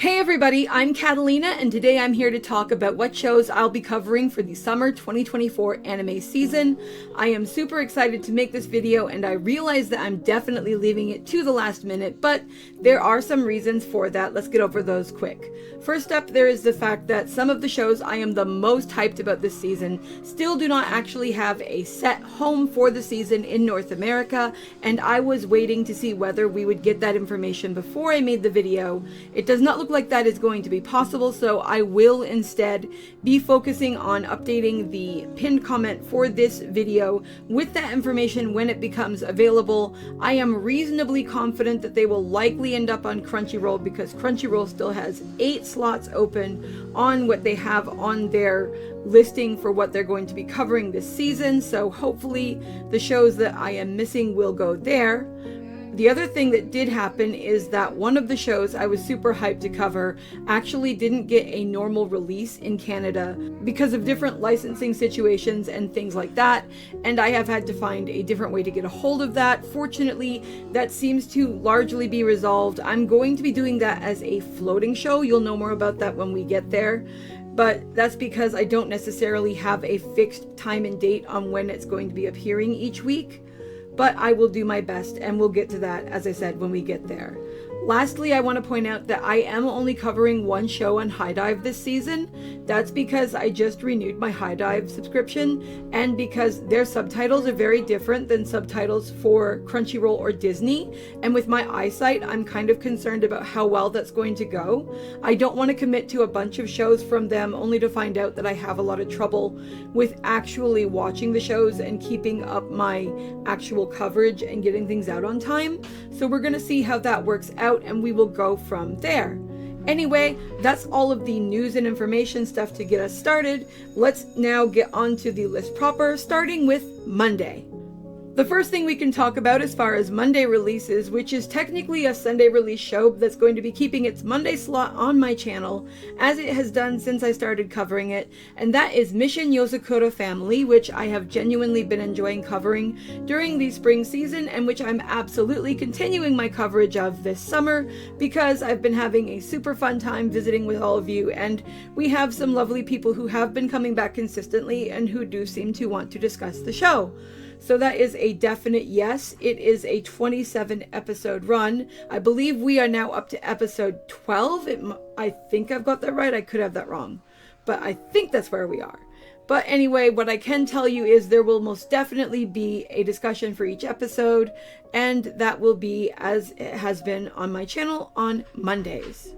Hey everybody, I'm Katallina, and today I'm here to talk about what shows I'll be covering for the summer 2024 anime season. I am super excited to make this video, and I realize that I'm definitely leaving it to the last minute, but there are some reasons for that. Let's get over those quick. First up, there is the fact that some of the shows I am the most hyped about this season still do not actually have a set home for the season in North America, and I was waiting to see whether we would get that information before I made the video. It does not look like that is going to be possible, so I will instead be focusing on updating the pinned comment for this video with that information when it becomes available. I am reasonably confident that they will likely end up on Crunchyroll because Crunchyroll still has 8 slots open on what they have on their listing for what they're going to be covering this season, so hopefully the shows that I am missing will go there. The other thing that did happen is that one of the shows I was super hyped to cover actually didn't get a normal release in Canada because of different licensing situations and things like that, and I have had to find a different way to get a hold of that. Fortunately, that seems to largely be resolved. I'm going to be doing that as a floating show. You'll know more about that when we get there. But that's because I don't necessarily have a fixed time and date on when it's going to be appearing each week. But I will do my best, and we'll get to that, as I said, when we get there. Lastly, I want to point out that I am only covering one show on HiDive this season. That's because I just renewed my HiDive subscription, and because their subtitles are very different than subtitles for Crunchyroll or Disney, and with my eyesight, I'm kind of concerned about how well that's going to go. I don't want to commit to a bunch of shows from them only to find out that I have a lot of trouble with actually watching the shows and keeping up my actual coverage and getting things out on time. So we're going to see how that works out, and we will go from there. Anyway, that's all of the news and information stuff to get us started. Let's now get on to the list proper, starting with Monday. The first thing we can talk about as far as Monday releases, which is technically a Sunday release show that's going to be keeping its Monday slot on my channel, as it has done since I started covering it, and that is Mission Yozakura Family, which I have genuinely been enjoying covering during the spring season, and which I'm absolutely continuing my coverage of this summer, because I've been having a super fun time visiting with all of you, and we have some lovely people who have been coming back consistently and who do seem to want to discuss the show. So that is a definite yes. It is a 27 episode run. I believe we are now up to episode 12. I think I've got that right. I could have that wrong, but I think that's where we are. But anyway, what I can tell you is there will most definitely be a discussion for each episode, and that will be as it has been on my channel on Mondays.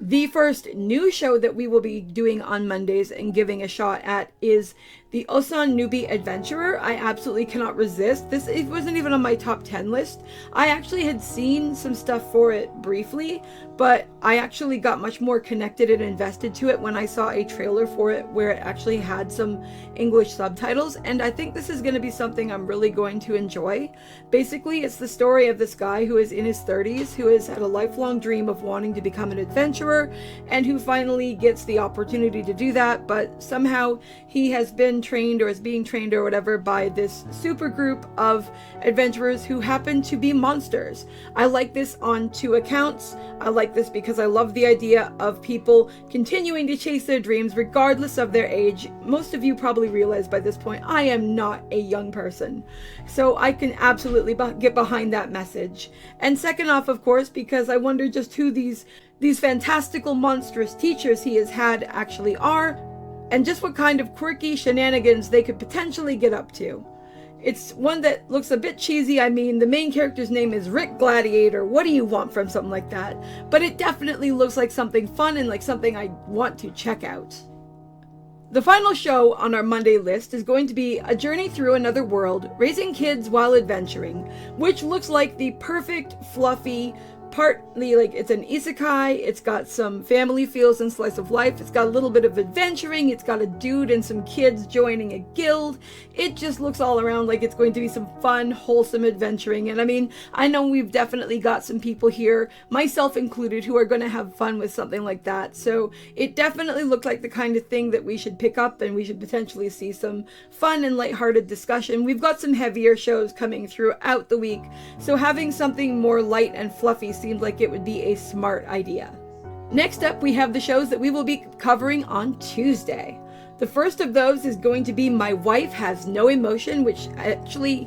The first new show that we will be doing on Mondays and giving a shot at is the Osan Newbie Adventurer. I absolutely cannot resist. It wasn't even on my top 10 list. I actually had seen some stuff for it briefly, but I actually got much more connected and invested to it when I saw a trailer for it where it actually had some English subtitles, and I think this is going to be something I'm really going to enjoy. Basically, it's the story of this guy who is in his 30s, who has had a lifelong dream of wanting to become an adventurer, and who finally gets the opportunity to do that, but somehow he has been trained or is being trained or whatever by this super group of adventurers who happen to be monsters. I like this on 2 accounts. I like this because I love the idea of people continuing to chase their dreams regardless of their age. Most of you probably realize by this point I am not a young person, so I can absolutely get behind that message. And second off, of course, because I wonder just who these fantastical monstrous teachers he has had actually are, and just what kind of quirky shenanigans they could potentially get up to. It's one that looks a bit cheesy. I mean, the main character's name is Rick Gladiator. What do you want from something like that? But it definitely looks like something fun and like something I want to check out. The final show on our Monday list is going to be A Journey Through Another World, Raising Kids While Adventuring, which looks like the perfect, fluffy, partly like it's an isekai, it's got some family feels and slice of life, it's got a little bit of adventuring, it's got a dude and some kids joining a guild. It just looks all around like it's going to be some fun, wholesome adventuring. And I mean, I know we've definitely got some people here, myself included, who are going to have fun with something like that. So it definitely looked like the kind of thing that we should pick up, and we should potentially see some fun and lighthearted discussion. We've got some heavier shows coming throughout the week, so having something more light and fluffy seemed like it would be a smart idea. Next up, we have the shows that we will be covering on Tuesday. The first of those is going to be My Wife Has No Emotion, which actually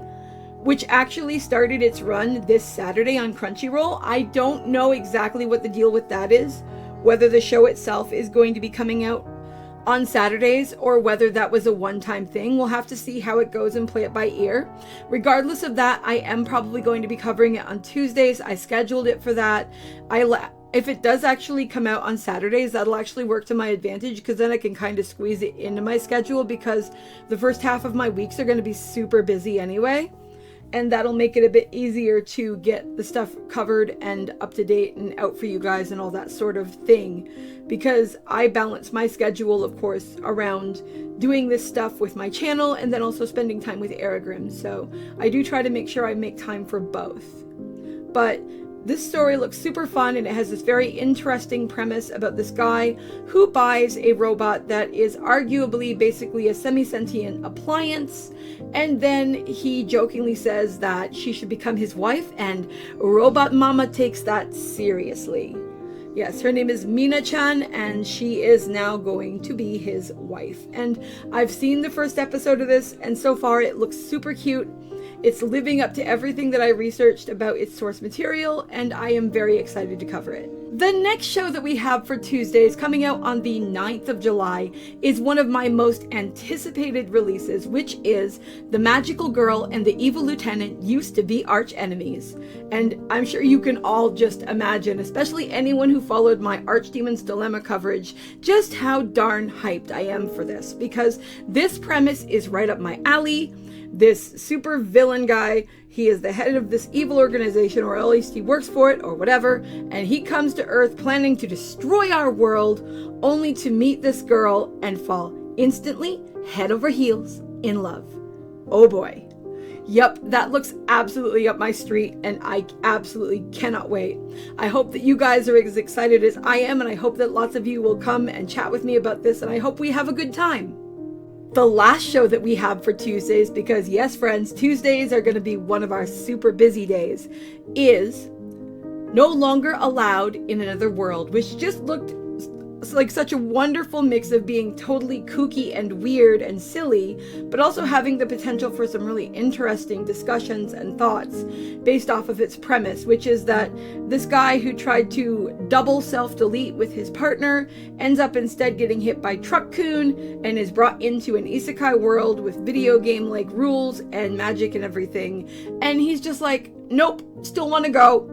started its run this Saturday on Crunchyroll. I don't know exactly what the deal with that is, whether the show itself is going to be coming out on Saturdays or whether that was a one-time thing. We'll have to see how it goes and play it by ear. Regardless of that, I am probably going to be covering it on Tuesdays. I scheduled it for that. If it does actually come out on Saturdays, that'll actually work to my advantage, because then I can kind of squeeze it into my schedule, because the first half of my weeks are going to be super busy anyway. And that'll make it a bit easier to get the stuff covered and up to date and out for you guys and all that sort of thing. Because I balance my schedule, of course, around doing this stuff with my channel and then also spending time with Aragrim. So I do try to make sure I make time for both. But this story looks super fun, and it has this very interesting premise about this guy who buys a robot that is arguably basically a semi-sentient appliance, and then he jokingly says that she should become his wife, and Robot Mama takes that seriously. Yes, her name is Mina-chan, and she is now going to be his wife. And I've seen the first episode of this, and so far it looks super cute. It's living up to everything that I researched about its source material, and I am very excited to cover it. The next show that we have for Tuesdays, coming out on the 9th of July, is one of my most anticipated releases, which is The Magical Girl and the Evil Lieutenant Used to Be Arch Enemies. And I'm sure you can all just imagine, especially anyone who followed my Archdemon's Dilemma coverage, just how darn hyped I am for this, because this premise is right up my alley. This super villain guy, he is the head of this evil organization, or at least he works for it, or whatever, and he comes to Earth planning to destroy our world, only to meet this girl and fall instantly, head over heels, in love. Oh boy. Yep, that looks absolutely up my street, and I absolutely cannot wait. I hope that you guys are as excited as I am, and I hope that lots of you will come and chat with me about this, and I hope we have a good time. The last show that we have for Tuesdays, because yes friends, Tuesdays are going to be one of our super busy days, is No Longer Allowed in Another World, which just looked like such a wonderful mix of being totally kooky and weird and silly, but also having the potential for some really interesting discussions and thoughts based off of its premise, which is that this guy who tried to double self-delete with his partner ends up instead getting hit by Truck-kun and is brought into an isekai world with video game-like rules and magic and everything, and he's just like, nope, still want to go.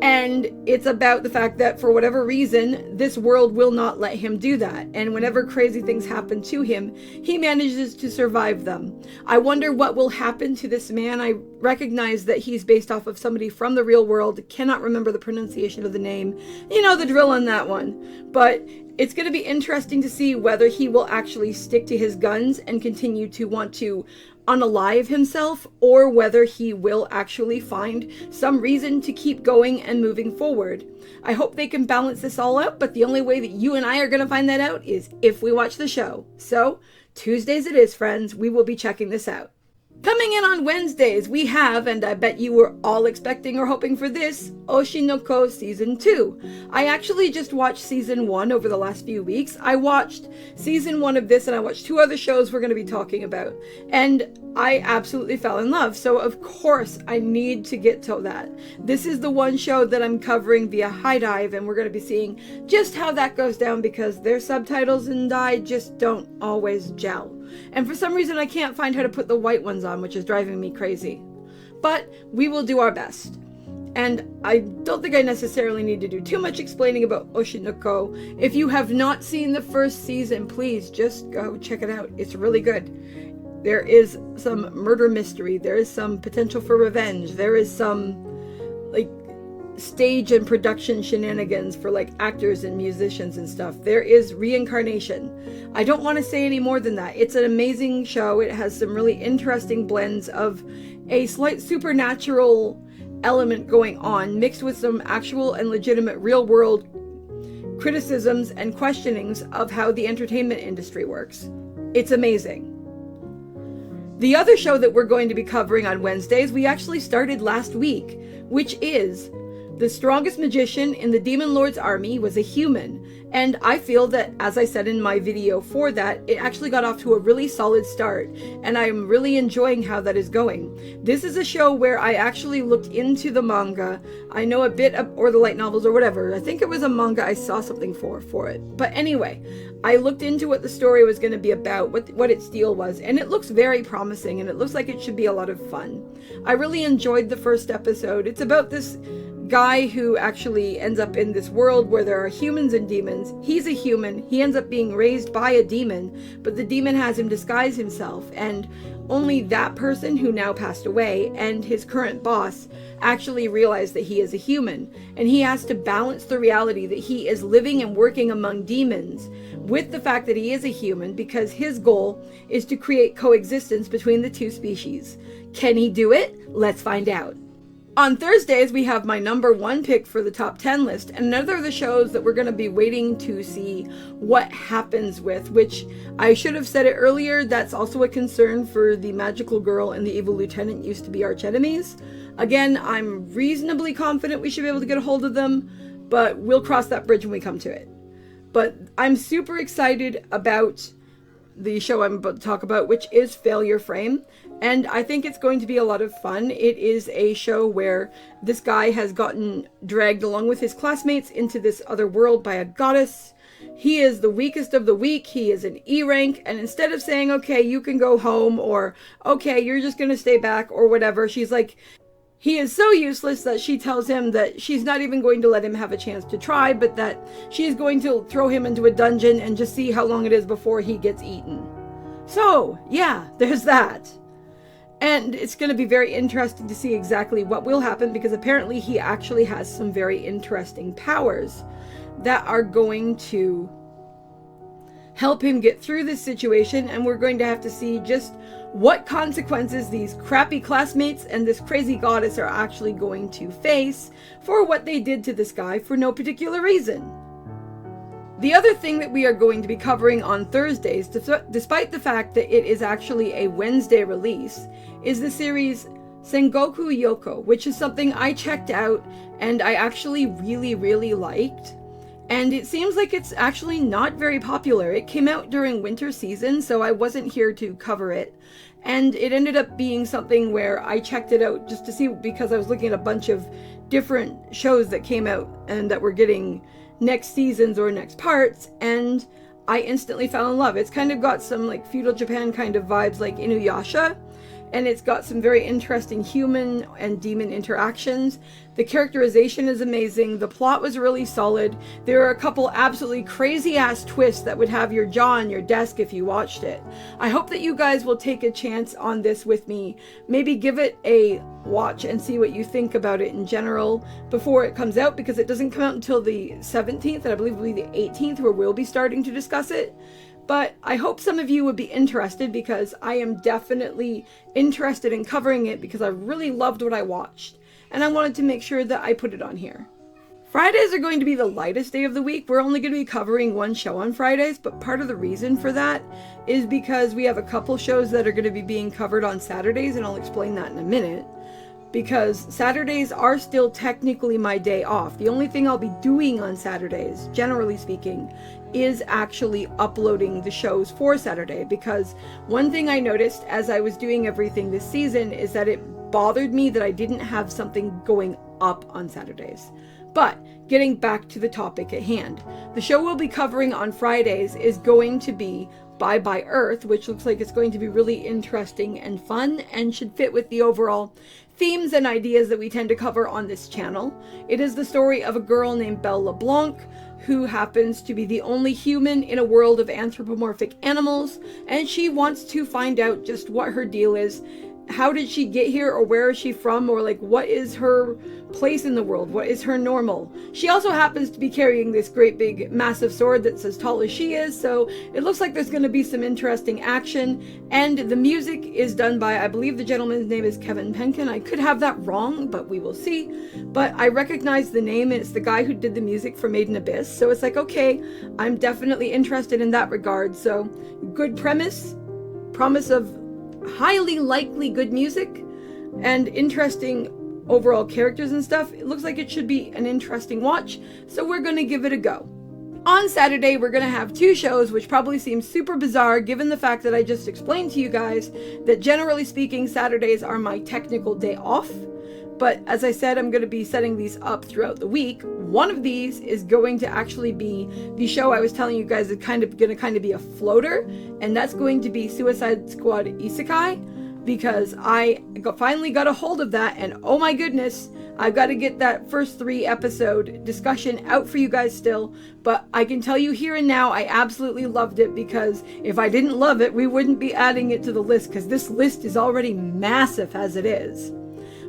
And it's about the fact that for whatever reason, this world will not let him do that. And whenever crazy things happen to him, he manages to survive them. I wonder what will happen to this man. I recognize that he's based off of somebody from the real world. Cannot remember the pronunciation of the name. You know the drill on that one. But it's going to be interesting to see whether he will actually stick to his guns and continue to want to unalive himself, or whether he will actually find some reason to keep going and moving forward. I hope they can balance this all out, but the only way that you and I are going to find that out is if we watch the show. So, Tuesdays it is, friends. We will be checking this out. Coming in on Wednesdays, we have, and I bet you were all expecting or hoping for this, Oshinoko Season 2. I actually just watched Season 1 over the last few weeks. I watched Season 1 of this, and I watched 2 other shows we're going to be talking about. And I absolutely fell in love, so of course I need to get to that. This is the one show that I'm covering via High Dive, and we're going to be seeing just how that goes down, because their subtitles and I just don't always gel. And for some reason I can't find how to put the white ones on, which is driving me crazy. But we will do our best. And I don't think I necessarily need to do too much explaining about Oshinoko. If you have not seen the first season, please just go check it out. It's really good. There is some murder mystery. There is some potential for revenge. There is some stage and production shenanigans for actors and musicians and stuff. There is reincarnation. I don't want to say any more than that. It's an amazing show. It has some really interesting blends of a slight supernatural element going on, mixed with some actual and legitimate real world criticisms and questionings of how the entertainment industry works. It's amazing. The other show that we're going to be covering on Wednesdays, we actually started last week, which is The strongest magician in the Demon Lord's army was a human, and I feel that, as I said in my video for that, it actually got off to a really solid start, and I'm really enjoying how that is going. This is a show where I actually looked into the manga. I know a bit of, or the light novels or whatever. I think it was a manga I saw something for it. But anyway, I looked into what the story was going to be about, what its deal was, and it looks very promising, and it looks like it should be a lot of fun. I really enjoyed the first episode. It's about this guy who actually ends up in this world where there are humans and demons. He's a human. He ends up being raised by a demon, but the demon has him disguise himself, and only that person who now passed away and his current boss actually realize that he is a human, and he has to balance the reality that he is living and working among demons with the fact that he is a human, because his goal is to create coexistence between the two species. Can he do it? Let's find out. On Thursdays, we have my number 1 pick for the top 10 list, and another of the shows that we're going to be waiting to see what happens with, which I should have said it earlier, that's also a concern for the magical girl and the evil lieutenant used to be arch enemies. Again, I'm reasonably confident we should be able to get a hold of them, but we'll cross that bridge when we come to it. But I'm super excited about the show I'm about to talk about, which is Failure Frame, and I think it's going to be a lot of fun. It is a show where this guy has gotten dragged along with his classmates into this other world by a goddess. He is the weakest of the weak. He is an E rank, and instead of saying, okay, you can go home, or okay, you're just gonna stay back, or whatever, she's like, he is so useless that she tells him that she's not even going to let him have a chance to try, but that she is going to throw him into a dungeon and just see how long it is before he gets eaten. So, yeah, there's that. And it's going to be very interesting to see exactly what will happen, because apparently he actually has some very interesting powers that are going to help him get through this situation, and we're going to have to see just what consequences these crappy classmates and this crazy goddess are actually going to face for what they did to this guy for no particular reason. The other thing that we are going to be covering on Thursdays, despite the fact that it is actually a Wednesday release, is the series Sengoku Yoko, which is something I checked out and I actually really liked. And it seems like it's actually not very popular. It came out during winter season, so I wasn't here to cover it. And it ended up being something where I checked it out just to see, because I was looking at a bunch of different shows that came out and that were getting next seasons or next parts, and I instantly fell in love. It's kind of got some like feudal Japan kind of vibes like Inuyasha, and it's got some very interesting human and demon interactions. The characterization is amazing. The plot was really solid. There are a couple absolutely crazy ass twists that would have your jaw on your desk if you watched it. I hope that you guys will take a chance on this with me. Maybe give it a watch and see what you think about it in general before it comes out, because it doesn't come out until the 17th, and I believe it will be the 18th where we'll be starting to discuss it. But I hope some of you would be interested, because I am definitely interested in covering it, because I really loved what I watched, and I wanted to make sure that I put it on here. Fridays are going to be the lightest day of the week. We're only going to be covering one show on Fridays, but part of the reason for that is because we have a couple shows that are going to be being covered on Saturdays, and I'll explain that in a minute. Because Saturdays are still technically my day off. The only thing I'll be doing on Saturdays, generally speaking, is actually uploading the shows for Saturday. Because one thing I noticed as I was doing everything this season is that it bothered me that I didn't have something going up on Saturdays. But getting back to the topic at hand, the show we'll be covering on Fridays is going to be Bye Bye Earth, which looks like it's going to be really interesting and fun and should fit with the overall themes and ideas that we tend to cover on this channel. It is the story of a girl named Belle LeBlanc, who happens to be the only human in a world of anthropomorphic animals, and she wants to find out just what her deal is. How did she get here, or where is she from, or like what is her place in the world, what is her normal. She also happens to be carrying this great big massive sword that's as tall as she is, so it looks like there's going to be some interesting action. And the music is done by, I believe the gentleman's name is Kevin Penkin. I could have that wrong, but we will see. But I recognize the name, and it's the guy who did the music for Made in Abyss, so it's like, okay, I'm definitely interested in that regard. So good premise, promise of highly likely good music, and interesting overall characters and stuff, it looks like it should be an interesting watch, so we're gonna give it a go. On Saturday, we're gonna have 2 shows, which probably seems super bizarre given the fact that I just explained to you guys that generally speaking, Saturdays are my technical day off. But as I said, I'm going to be setting these up throughout the week. One of these is going to actually be the show I was telling you guys is going to be a floater, and that's going to be Suicide Squad Isekai, because I finally got a hold of that, and oh my goodness, I've got to get that first 3 episode discussion out for you guys still. But I can tell you here and now, I absolutely loved it, because if I didn't love it, we wouldn't be adding it to the list, because this list is already massive as it is.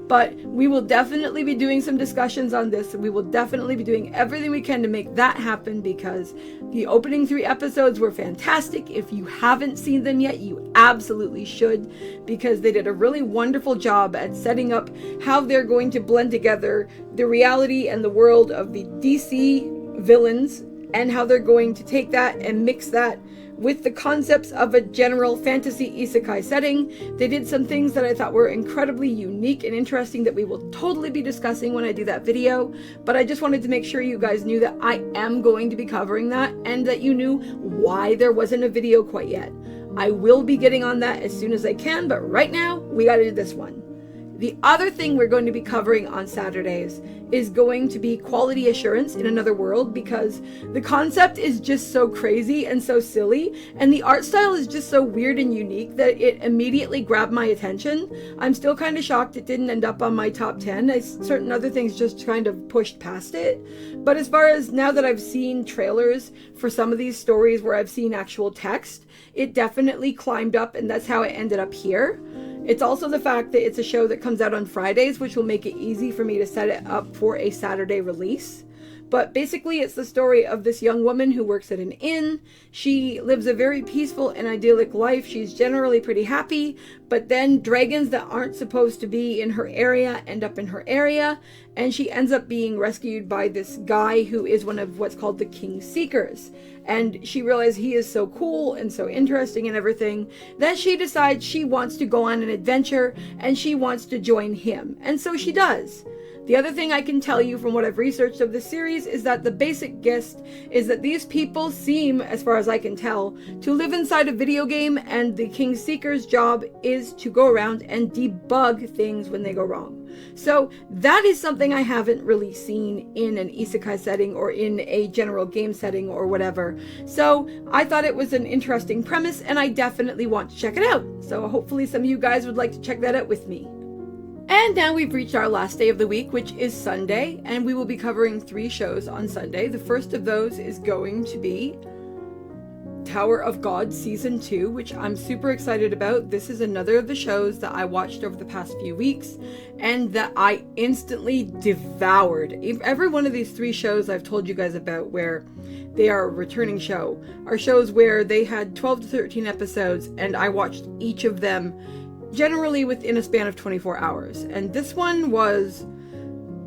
But we will definitely be doing some discussions on this, and we will definitely be doing everything we can to make that happen, because the opening 3 episodes were fantastic. If you haven't seen them yet, you absolutely should, because they did a really wonderful job at setting up how they're going to blend together the reality and the world of the DC villains, and how they're going to take that and mix that with the concepts of a general fantasy isekai setting. They did some things that I thought were incredibly unique and interesting that we will totally be discussing when I do that video, but I just wanted to make sure you guys knew that I am going to be covering that, and that you knew why there wasn't a video quite yet. I will be getting on that as soon as I can, but right now, we gotta do this one. The other thing we're going to be covering on Saturdays is going to be quality assurance in another world, because the concept is just so crazy and so silly, and the art style is just so weird and unique that it immediately grabbed my attention. I'm still kind of shocked it didn't end up on my top 10. Certain other things just kind of pushed past it. But as far as now that I've seen trailers for some of these stories where I've seen actual text, it definitely climbed up, and that's how it ended up here. It's also the fact that it's a show that comes out on Fridays, which will make it easy for me to set it up for a Saturday release. But basically, it's the story of this young woman who works at an inn. She lives a very peaceful and idyllic life. She's generally pretty happy, but then dragons that aren't supposed to be in her area end up in her area, and she ends up being rescued by this guy who is one of what's called the King Seekers. And she realizes he is so cool and so interesting and everything that she decides she wants to go on an adventure, and she wants to join him. And so she does. The other thing I can tell you from what I've researched of this series is that the basic gist is that these people seem, as far as I can tell, to live inside a video game, and the King Seeker's job is to go around and debug things when they go wrong. So that is something I haven't really seen in an isekai setting or in a general game setting or whatever. So I thought it was an interesting premise, and I definitely want to check it out. So hopefully some of you guys would like to check that out with me. And now we've reached our last day of the week, which is Sunday, and we will be covering 3 shows on Sunday. The first of those is going to be Tower of God Season 2, which I'm super excited about. This is another of the shows that I watched over the past few weeks and that I instantly devoured. Every one of these 3 shows I've told you guys about, where they are a returning show, are shows where they had 12 to 13 episodes, and I watched each of them generally within a span of 24 hours. And this one was,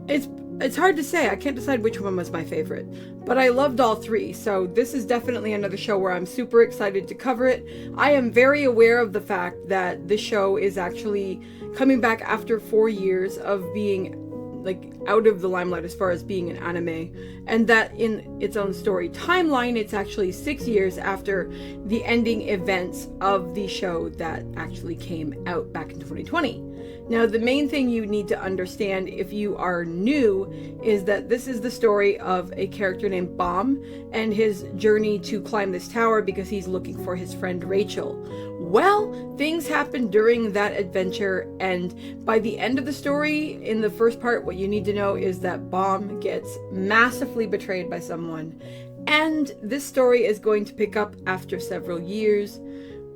it's hard to say. I can't decide which one was my favorite, but I loved all 3. So this is definitely another show where I'm super excited to cover it. I am very aware of the fact that this show is actually coming back after 4 years of being like out of the limelight as far as being an anime, and that in its own story timeline, it's actually 6 years after the ending events of the show that actually came out back in 2020. Now, the main thing you need to understand if you are new is that this is the story of a character named Bomb and his journey to climb this tower because he's looking for his friend Rachel. Well, things happen during that adventure, and by the end of the story, in the first part, what you need to know is that Bomb gets massively betrayed by someone. And this story is going to pick up after several years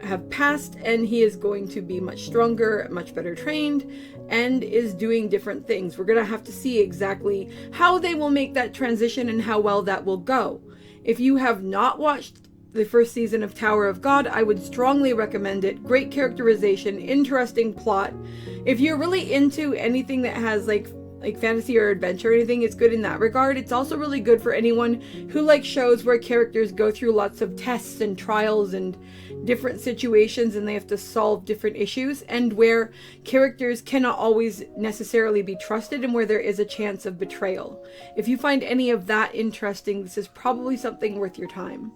have passed, and he is going to be much stronger, much better trained, and is doing different things. We're going to have to see exactly how they will make that transition and how well that will go. If you have not watched the first season of Tower of God, I would strongly recommend it. Great characterization, interesting plot. If you're really into anything that has like like fantasy or adventure or anything, it's good in that regard. It's also really good for anyone who likes shows where characters go through lots of tests and trials and different situations and they have to solve different issues, and where characters cannot always necessarily be trusted and where there is a chance of betrayal. If you find any of that interesting, this is probably something worth your time.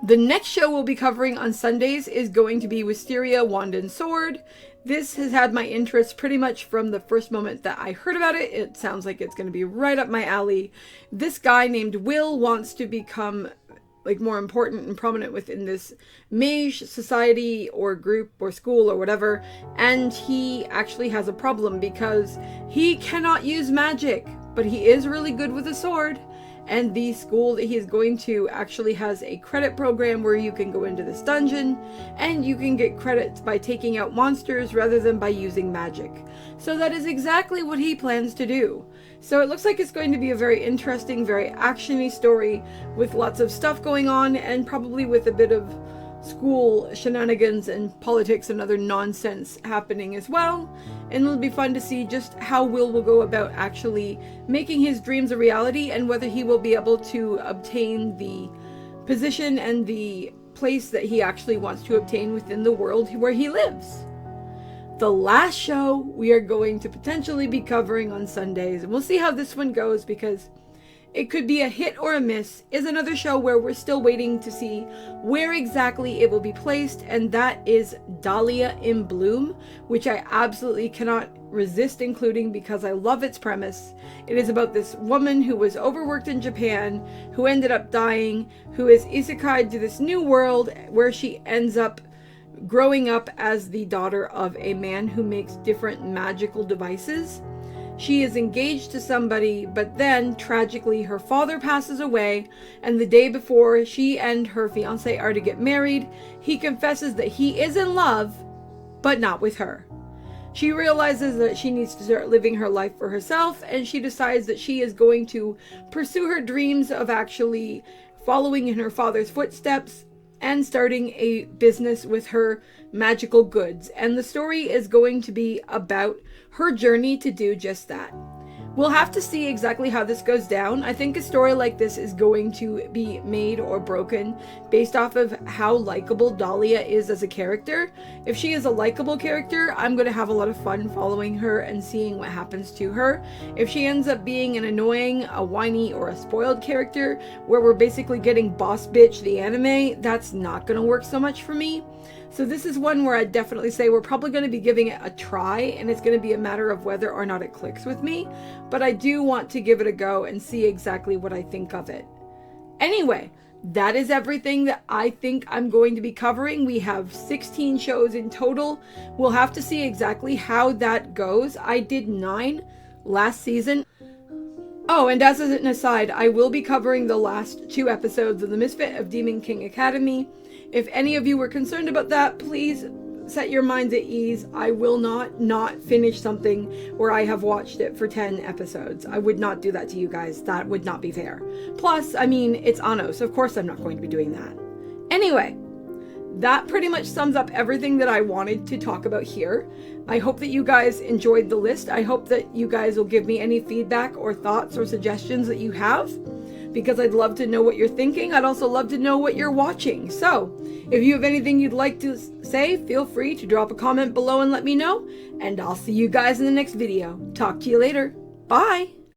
The next show we'll be covering on Sundays is going to be Wisteria Wand and Sword. This has had my interest pretty much from the first moment that I heard about it. It sounds like it's going to be right up my alley. This guy named Will wants to become like more important and prominent within this mage society or group or school or whatever, and he actually has a problem because he cannot use magic, but he is really good with a sword. And the school that he is going to actually has a credit program where you can go into this dungeon and you can get credits by taking out monsters rather than by using magic. So that is exactly what he plans to do. So it looks like it's going to be a very interesting, very action-y story with lots of stuff going on and probably with a bit of school shenanigans and politics and other nonsense happening as well. And it'll be fun to see just how Will go about actually making his dreams a reality and whether he will be able to obtain the position and the place that he actually wants to obtain within the world where he lives. The last show we are going to potentially be covering on Sundays, and we'll see how this one goes because it could be a hit or a miss, is another show where we're still waiting to see where exactly it will be placed, and that is Dahlia in Bloom, which I absolutely cannot resist including because I love its premise. It is about this woman who was overworked in Japan, who ended up dying, who is isekai'd to this new world where she ends up growing up as the daughter of a man who makes different magical devices. She is engaged to somebody, but then, tragically, her father passes away, and the day before she and her fiancé are to get married, he confesses that he is in love, but not with her. She realizes that she needs to start living her life for herself, and she decides that she is going to pursue her dreams of actually following in her father's footsteps and starting a business with her magical goods. And the story is going to be about her journey to do just that. We'll have to see exactly how this goes down. I think a story like this is going to be made or broken based off of how likable Dahlia is as a character. If she is a likable character, I'm going to have a lot of fun following her and seeing what happens to her. If she ends up being an annoying, a whiny, or a spoiled character where we're basically getting boss bitch the anime, that's not going to work so much for me. So this is one where I'd definitely say we're probably going to be giving it a try, and it's going to be a matter of whether or not it clicks with me. But I do want to give it a go and see exactly what I think of it. Anyway, that is everything that I think I'm going to be covering. We have 16 shows in total. We'll have to see exactly how that goes. I did 9 last season. Oh, and as an aside, I will be covering the last 2 episodes of The Misfit of Demon King Academy. If any of you were concerned about that, please set your minds at ease. I will not finish something where I have watched it for 10 episodes. I would not do that to you guys. That would not be fair. Plus, I mean, it's Anno, so of course I'm not going to be doing that. Anyway, that pretty much sums up everything that I wanted to talk about here. I hope that you guys enjoyed the list. I hope that you guys will give me any feedback or thoughts or suggestions that you have, because I'd love to know what you're thinking. I'd also love to know what you're watching. So, if you have anything you'd like to say, feel free to drop a comment below and let me know. And I'll see you guys in the next video. Talk to you later. Bye!